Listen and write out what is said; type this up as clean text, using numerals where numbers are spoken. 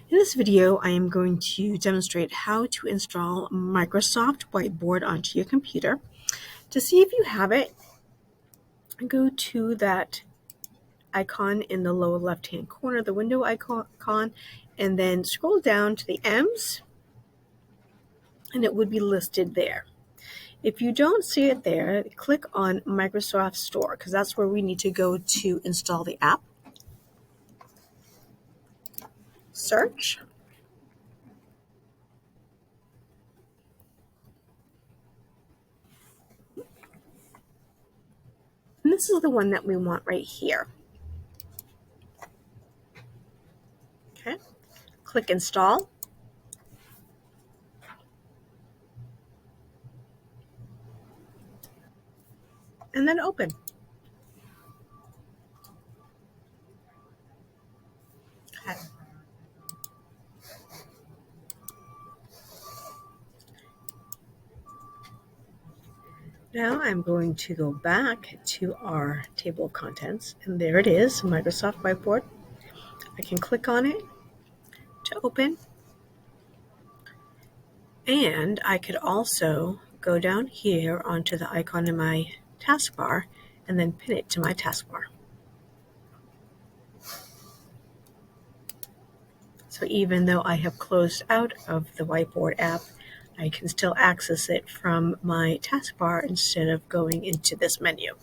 In this video, I am going to demonstrate how to install Microsoft Whiteboard onto your computer. To see if you have it, go to that icon in the lower left-hand corner, the window icon, and then scroll down to the M's, and it would be listed there. If you don't see it there, click on Microsoft Store, because that's where we need to go to install the app. Search. And this is the one that we want right here. Okay. Click Install. And then open. Okay. Now I'm going to go back to our table of contents, and there it is, Microsoft Whiteboard. I can click on it to open, and I could also go down here onto the icon in my taskbar and then pin it to my taskbar. So even though I have closed out of the Whiteboard app, I can still access it from my taskbar instead of going into this menu.